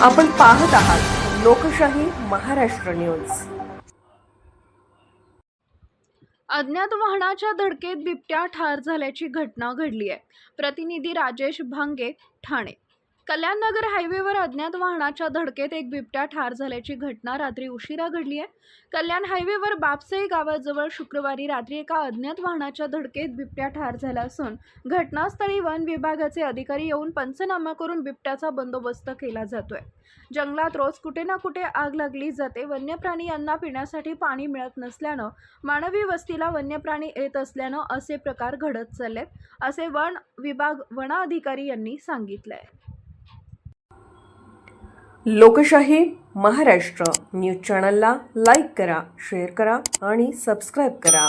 आपण पाहत आहात लोकशाही महाराष्ट्र न्यूज। अज्ञात वाहनाच्या धडकेत बिबट्या ठार झाल्याची घटना घडली आहे। प्रतिनिधी राजेश भांगे, ठाणे। कल्याण नगर हायवेवर अज्ञात वाहनाच्या धडकेत एक बिबट्या ठार झाल्याची घटना रात्री उशिरा घडली आहे। कल्याण हायवेवर बापसे गावाजवळ शुक्रवारी रात्री एका अज्ञात वाहनाच्या धडकेत बिबट्या ठार झाला असून घटनास्थळी वन विभागाचे अधिकारी येऊन पंचनामा करून बिबट्याचा बंदोबस्त केला जातोय। जंगलात रोज कुठे ना कुठे आग लागली जाते। वन्यप्राणी यांना पिण्यासाठी पाणी मिळत नसल्यानं मानवी वस्तीला वन्यप्राणी येत असल्यानं असे प्रकार घडत चाललेत, असे वन विभाग वनाधिकारी यांनी सांगितलंय। लोकशाही महाराष्ट्र न्यूज चॅनलला लाईक करा, शेअर करा आणि सबस्क्राईब करा।